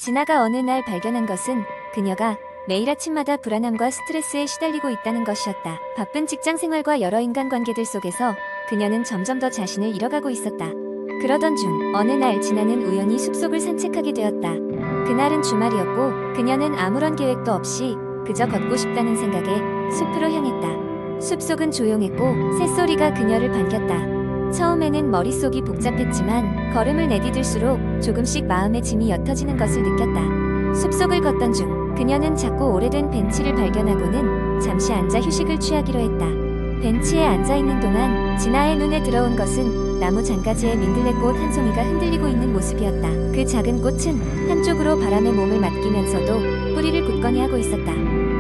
진아가 어느 날 발견한 것은 그녀가 매일 아침마다 불안함과 스트레스에 시달리고 있다는 것이었다. 바쁜 직장 생활과 여러 인간관계들 속에서 그녀는 점점 더 자신을 잃어가고 있었다. 그러던 중 어느 날 진아는 우연히 숲속을 산책하게 되었다. 그날은 주말이었고 그녀는 아무런 계획도 없이 그저 걷고 싶다는 생각에 숲으로 향했다. 숲속은 조용했고 새소리가 그녀를 반겼다. 처음에는 머릿속이 복잡했지만 걸음을 내디딜수록 조금씩 마음의 짐이 옅어지는 것을 느꼈다. 숲속을 걷던 중 그녀는 작고 오래된 벤치를 발견하고는 잠시 앉아 휴식을 취하기로 했다. 벤치에 앉아있는 동안 진아의 눈에 들어온 것은 나무 잔가지에 민들레꽃 한 송이가 흔들리고 있는 모습이었다. 그 작은 꽃은 한쪽으로 바람에 몸을 맡기면서도 뿌리를 굳건히 하고 있었다.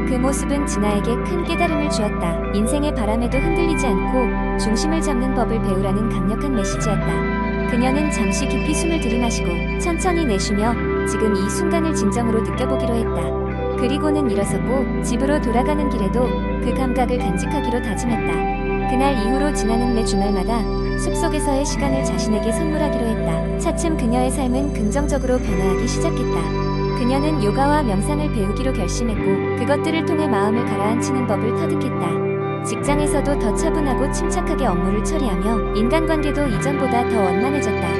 그 모습은 진아에게 큰 깨달음을 주었다. 인생의 바람에도 흔들리지 않고 중심을 잡는 법을 배우라는 강력한 메시지였다. 그녀는 잠시 깊이 숨을 들이마시고 천천히 내쉬며 지금 이 순간을 진정으로 느껴보기로 했다. 그리고는 일어섰고 집으로 돌아가는 길에도 그 감각을 간직하기로 다짐했다. 그날 이후로 진아는 매 주말마다 숲속에서의 시간을 자신에게 선물하기로 했다. 차츰 그녀의 삶은 긍정적으로 변화하기 시작했다. 그녀는 요가와 명상을 배우기로 결심했고 그것들을 통해 마음을 가라앉히는 법을 터득했다. 직장에서도 더 차분하고 침착하게 업무를 처리하며 인간관계도 이전보다 더 원만해졌다.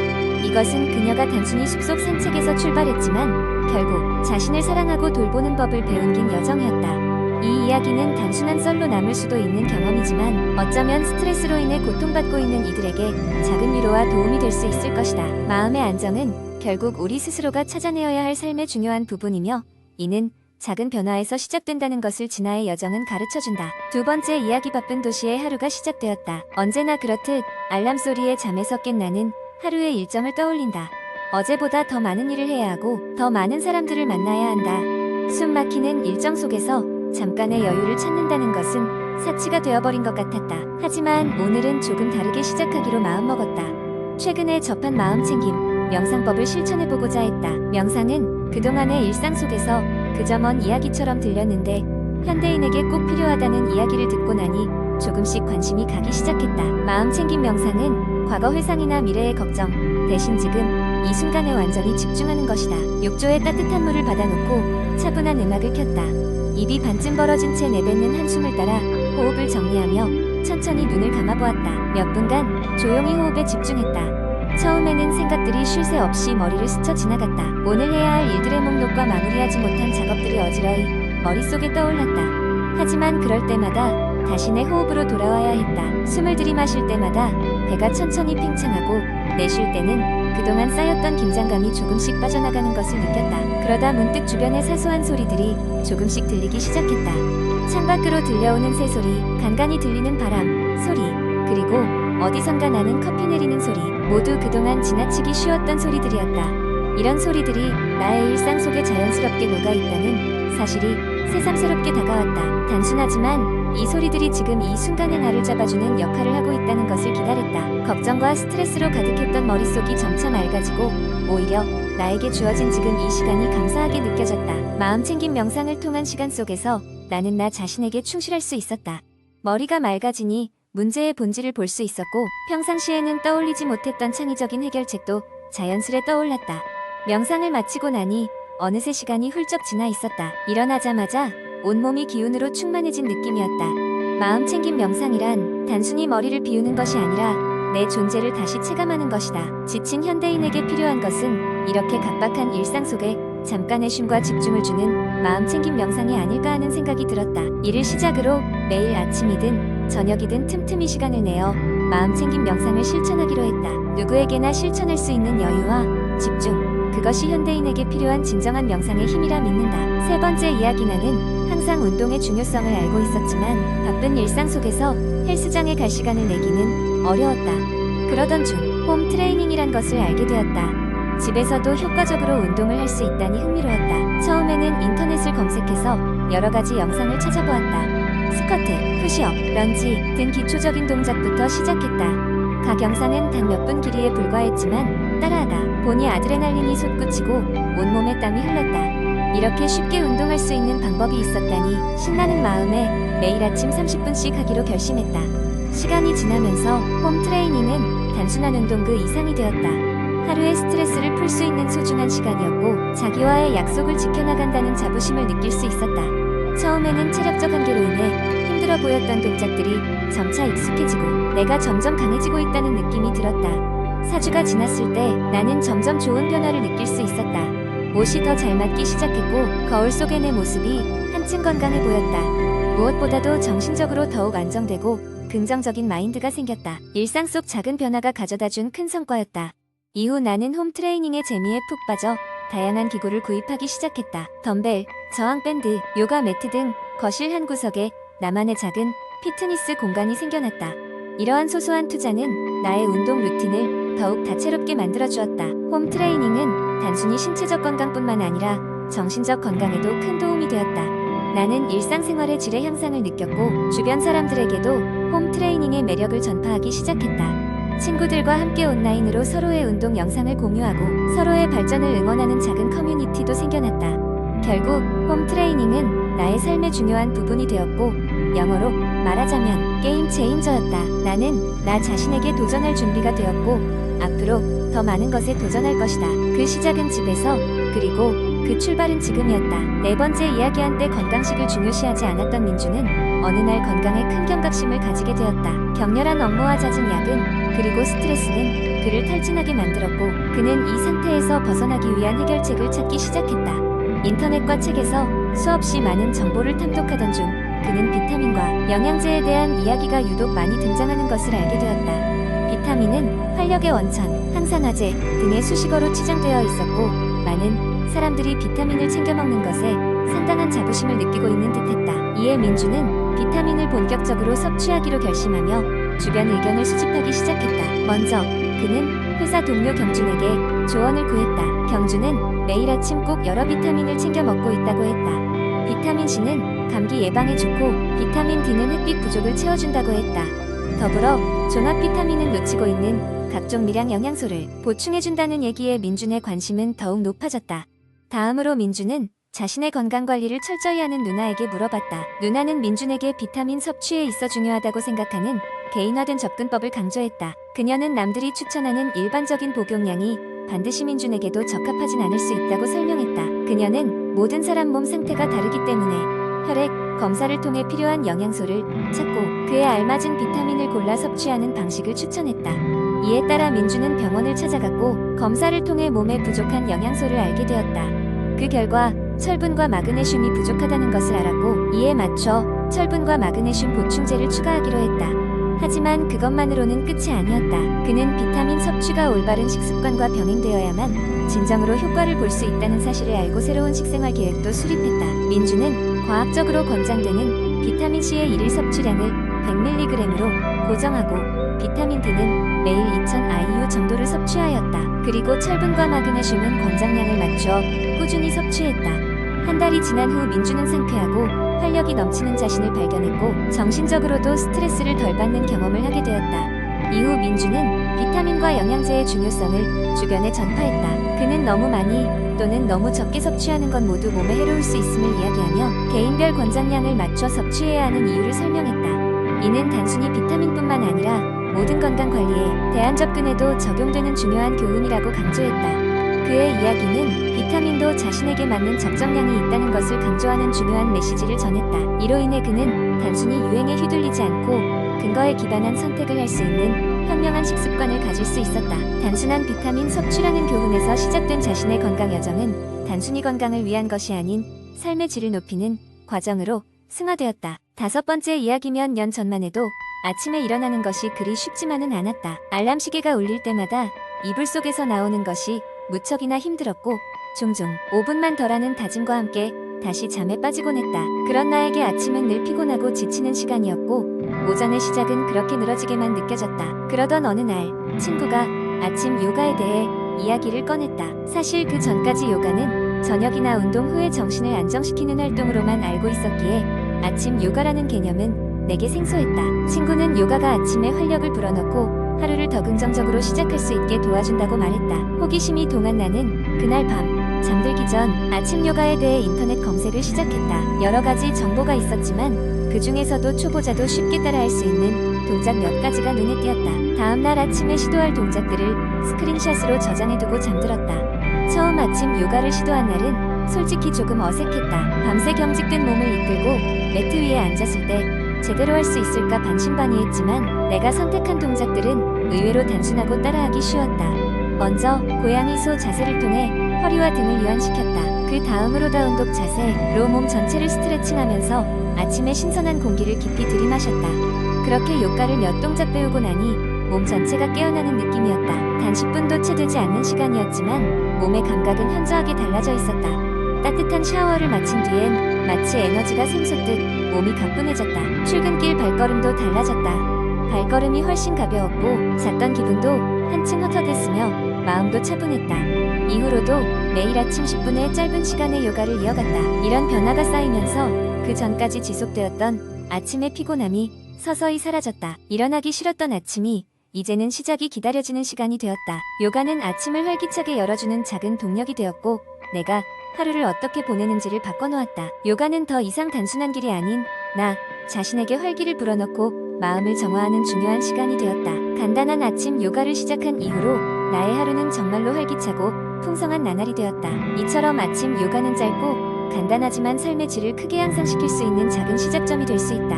이것은 그녀가 단순히 숲속 산책에서 출발했지만 결국 자신을 사랑하고 돌보는 법을 배운 긴 여정이었다. 이 이야기는 단순한 썰로 남을 수도 있는 경험이지만 어쩌면 스트레스로 인해 고통받고 있는 이들에게 작은 위로와 도움이 될 수 있을 것이다. 마음의 안정은 결국 우리 스스로가 찾아내어야 할 삶의 중요한 부분이며 이는 작은 변화에서 시작된다는 것을 진아의 여정은 가르쳐준다. 두 번째 이야기. 바쁜 도시의 하루가 시작되었다. 언제나 그렇듯 알람 소리에 잠에서 깬 나는 하루의 일정을 떠올린다. 어제보다 더 많은 일을 해야 하고 더 많은 사람들을 만나야 한다. 숨 막히는 일정 속에서 잠깐의 여유를 찾는다는 것은 사치가 되어버린 것 같았다. 하지만 오늘은 조금 다르게 시작하기로 마음먹었다. 최근에 접한 마음챙김, 명상법을 실천해보고자 했다. 명상은 그동안의 일상 속에서 그저 먼 이야기처럼 들렸는데 현대인에게 꼭 필요하다는 이야기를 듣고 나니 조금씩 관심이 가기 시작했다. 마음챙김 명상은 과거 회상이나 미래의 걱정, 대신 지금 이 순간에 완전히 집중하는 것이다. 욕조에 따뜻한 물을 받아놓고 차분한 음악을 켰다. 입이 반쯤 벌어진 채 내뱉는 한숨을 따라 호흡을 정리하며 천천히 눈을 감아보았다. 몇 분간 조용히 호흡에 집중했다. 처음에는 생각들이 쉴 새 없이 머리를 스쳐 지나갔다. 오늘 해야 할 일들의 목록과 마무리하지 못한 작업들이 어지러이 머릿속에 떠올랐다. 하지만 그럴 때마다 자신의 호흡으로 돌아와야 했다. 숨을 들이마실 때마다 배가 천천히 팽창하고 내쉴 때는 그동안 쌓였던 긴장감이 조금씩 빠져나가는 것을 느꼈다. 그러다 문득 주변의 사소한 소리들이 조금씩 들리기 시작했다. 창밖으로 들려오는 새소리, 간간히 들리는 바람, 소리, 그리고 어디선가 나는 커피 내리는 소리, 모두 그동안 지나치기 쉬웠던 소리들이었다. 이런 소리들이 나의 일상 속에 자연스럽게 녹아있다는 사실이 새삼스럽게 다가왔다. 단순하지만 이 소리들이 지금 이 순간의 나를 잡아주는 역할을 하고 있다는 것을 기다렸다. 걱정과 스트레스로 가득했던 머릿속이 점차 맑아지고 오히려 나에게 주어진 지금 이 시간이 감사하게 느껴졌다. 마음챙김 명상을 통한 시간 속에서 나는 나 자신에게 충실할 수 있었다. 머리가 맑아지니 문제의 본질을 볼 수 있었고 평상시에는 떠올리지 못했던 창의적인 해결책도 자연스레 떠올랐다. 명상을 마치고 나니 어느새 시간이 훌쩍 지나 있었다. 일어나자마자 온몸이 기운으로 충만해진 느낌이었다. 마음챙김 명상이란 단순히 머리를 비우는 것이 아니라 내 존재를 다시 체감하는 것이다. 지친 현대인에게 필요한 것은 이렇게 각박한 일상 속에 잠깐의 쉼과 집중을 주는 마음챙김 명상이 아닐까 하는 생각이 들었다. 이를 시작으로 매일 아침이든 저녁이든 틈틈이 시간을 내어 마음챙김 명상을 실천하기로 했다. 누구에게나 실천할 수 있는 여유와 집중, 그것이 현대인에게 필요한 진정한 명상의 힘이라 믿는다. 세 번째 이야기. 나는 항상 운동의 중요성을 알고 있었지만 바쁜 일상 속에서 헬스장에 갈 시간을 내기는 어려웠다. 그러던 중 홈 트레이닝이란 것을 알게 되었다. 집에서도 효과적으로 운동을 할 수 있다니 흥미로웠다. 처음에는 인터넷을 검색해서 여러 가지 영상을 찾아보았다. 스쿼트, 푸시업, 런지 등 기초적인 동작부터 시작했다. 각 영상은 단 몇 분 길이에 불과했지만 따라하다 보니 아드레날린이 솟구치고 온몸에 땀이 흘렀다. 이렇게 쉽게 운동할 수 있는 방법이 있었다니 신나는 마음에 매일 아침 30분씩 하기로 결심했다. 시간이 지나면서 홈 트레이닝은 단순한 운동 그 이상이 되었다. 하루의 스트레스를 풀 수 있는 소중한 시간이었고 자기와의 약속을 지켜나간다는 자부심을 느낄 수 있었다. 처음에는 체력적 한계로 인해 힘들어 보였던 동작들이 점차 익숙해지고 내가 점점 강해지고 있다는 느낌이 들었다. 4주가 지났을 때 나는 점점 좋은 변화를 느낄 수 있었다. 옷이 더 잘 맞기 시작했고 거울 속의 내 모습이 한층 건강해 보였다. 무엇보다도 정신적으로 더욱 안정되고 긍정적인 마인드가 생겼다. 일상 속 작은 변화가 가져다준 큰 성과였다. 이후 나는 홈 트레이닝의 재미에 푹 빠져 다양한 기구를 구입하기 시작했다. 덤벨, 저항밴드, 요가 매트 등 거실 한 구석에 나만의 작은 피트니스 공간이 생겨났다. 이러한 소소한 투자는 나의 운동 루틴을 더욱 다채롭게 만들어주었다. 홈 트레이닝은 단순히 신체적 건강뿐만 아니라 정신적 건강에도 큰 도움이 되었다. 나는 일상생활의 질의 향상을 느꼈고 주변 사람들에게도 홈 트레이닝의 매력을 전파하기 시작했다. 친구들과 함께 온라인으로 서로의 운동 영상을 공유하고 서로의 발전을 응원하는 작은 커뮤니티도 생겨났다. 결국 홈 트레이닝은 나의 삶의 중요한 부분이 되었고 영어로 말하자면 게임 체인저였다. 나는 나 자신에게 도전할 준비가 되었고 앞으로 더 많은 것에 도전할 것이다. 그 시작은 집에서 그리고 그 출발은 지금이었다. 네 번째 이야기한 때 건강식을 중요시하지 않았던 민주는 어느 날 건강에 큰 경각심을 가지게 되었다. 격렬한 업무와 잦은 야근 그리고 스트레스는 그를 탈진하게 만들었고 그는 이 상태에서 벗어나기 위한 해결책을 찾기 시작했다. 인터넷과 책에서 수없이 많은 정보를 탐독하던 중 그는 비타민과 영양제에 대한 이야기가 유독 많이 등장하는 것을 알게 되었다. 비타민은 활력의 원천, 항산화제 등의 수식어로 치장되어 있었고 많은 사람들이 비타민을 챙겨 먹는 것에 상당한 자부심을 느끼고 있는 듯했다. 이에 민주는 비타민을 본격적으로 섭취하기로 결심하며 주변 의견을 수집하기 시작했다. 먼저 그는 회사 동료 경준에게 조언을 구했다. 경준은 매일 아침 꼭 여러 비타민을 챙겨 먹고 있다고 했다. 비타민 C는 감기 예방에 좋고 비타민 D는 햇빛 부족을 채워준다고 했다. 더불어 종합 비타민은 놓치고 있는 각종 미량 영양소를 보충해준다는 얘기에 민준의 관심은 더욱 높아졌다. 다음으로 민준은 자신의 건강관리를 철저히 하는 누나에게 물어봤다. 누나는 민준에게 비타민 섭취에 있어 중요하다고 생각하는 개인화된 접근법을 강조했다. 그녀는 남들이 추천하는 일반적인 복용량이 반드시 민준에게도 적합하진 않을 수 있다고 설명했다. 그녀는 모든 사람 몸 상태가 다르기 때문에 혈액, 검사를 통해 필요한 영양소를 찾고 그에 알맞은 비타민을 골라 섭취하는 방식을 추천했다. 이에 따라 민주는 병원을 찾아갔고 검사를 통해 몸에 부족한 영양소를 알게 되었다. 그 결과 철분과 마그네슘이 부족하다는 것을 알았고 이에 맞춰 철분과 마그네슘 보충제를 추가하기로 했다. 하지만 그것만으로는 끝이 아니었다. 그는 비타민 섭취가 올바른 식습관과 병행되어야만 진정으로 효과를 볼 수 있다는 사실을 알고 새로운 식생활 계획도 수립했다. 민주는 과학적으로 권장되는 비타민 C의 일일 섭취량을 100mg으로 고정하고 비타민 D는 매일 2000 IU 정도를 섭취하였다. 그리고 철분과 마그네슘은 권장량을 맞춰 꾸준히 섭취했다. 한 달이 지난 후 민주는 상쾌하고 활력이 넘치는 자신을 발견했고 정신적으로도 스트레스를 덜 받는 경험을 하게 되었다. 이후 민주는 비타민과 영양제의 중요성을 주변에 전파했다. 그는 너무 많이 또는 너무 적게 섭취하는 건 모두 몸에 해로울 수 있음을 이야기하며 개인별 권장량을 맞춰 섭취해야 하는 이유를 설명했다. 이는 단순히 비타민뿐만 아니라 모든 건강 관리에 대한 접근에도 적용되는 중요한 교훈이라고 강조했다. 그의 이야기는 비타민도 자신에게 맞는 적정량이 있다는 것을 강조하는 중요한 메시지를 전했다. 이로 인해 그는 단순히 유행에 휘둘리지 않고 근거에 기반한 선택을 할 수 있는 현명한 식습관을 가질 수 있었다. 단순한 비타민 섭취라는 교훈에서 시작된 자신의 건강 여정은 단순히 건강을 위한 것이 아닌 삶의 질을 높이는 과정으로 승화되었다. 다섯 번째 이야기 몇 년 전만 해도 아침에 일어나는 것이 그리 쉽지만은 않았다. 알람 시계가 울릴 때마다 이불 속에서 나오는 것이 무척이나 힘들었고 종종 5분만 더라는 다짐과 함께 다시 잠에 빠지곤 했다. 그런 나에게 아침은 늘 피곤하고 지치는 시간이었고 오전의 시작은 그렇게 늘어지게만 느껴졌다. 그러던 어느 날 친구가 아침 요가에 대해 이야기를 꺼냈다. 사실 그 전까지 요가는 저녁이나 운동 후에 정신을 안정시키는 활동으로만 알고 있었기에 아침 요가라는 개념은 내게 생소했다. 친구는 요가가 아침에 활력을 불어넣고 하루를 더 긍정적으로 시작할 수 있게 도와준다고 말했다. 호기심이 동한 나는 그날 밤 잠들기 전 아침 요가에 대해 인터넷 검색을 시작했다. 여러 가지 정보가 있었지만 그 중에서도 초보자도 쉽게 따라할 수 있는 동작 몇 가지가 눈에 띄었다. 다음날 아침에 시도할 동작들을 스크린샷으로 저장해두고 잠들었다. 처음 아침 요가를 시도한 날은 솔직히 조금 어색했다. 밤새 경직된 몸을 이끌고 매트 위에 앉았을 때 제대로 할 수 있을까 반신반의했지만 내가 선택한 동작들은 의외로 단순하고 따라하기 쉬웠다. 먼저 고양이 소 자세를 통해 허리와 등을 이완시켰다. 그 다음으로 다운독 자세로 몸 전체를 스트레칭하면서 아침에 신선한 공기를 깊이 들이마셨다. 그렇게 요가를 몇 동작 배우고 나니 몸 전체가 깨어나는 느낌이었다. 단 10분도 채 되지 않는 시간이었지만 몸의 감각은 현저하게 달라져 있었다. 따뜻한 샤워를 마친 뒤엔 마치 에너지가 샘솟듯 몸이 가뿐해졌다. 출근길 발걸음도 달라졌다. 발걸음이 훨씬 가벼웠고 잤던 기분도 한층 헛헛했으며 마음도 차분했다. 이후로도 매일 아침 10분의 짧은 시간의 요가를 이어갔다. 이런 변화가 쌓이면서 그 전까지 지속되었던 아침의 피곤함이 서서히 사라졌다. 일어나기 싫었던 아침이 이제는 시작이 기다려지는 시간이 되었다. 요가는 아침을 활기차게 열어주는 작은 동력이 되었고 내가 하루를 어떻게 보내는지를 바꿔놓았다. 요가는 더 이상 단순한 길이 아닌 나 자신에게 활기를 불어넣고 마음을 정화하는 중요한 시간이 되었다. 간단한 아침 요가를 시작한 이후로 나의 하루는 정말로 활기차고 풍성한 나날이 되었다. 이처럼 아침 요가는 짧고 간단하지만 삶의 질을 크게 향상시킬 수 있는 작은 시작점이 될 수 있다.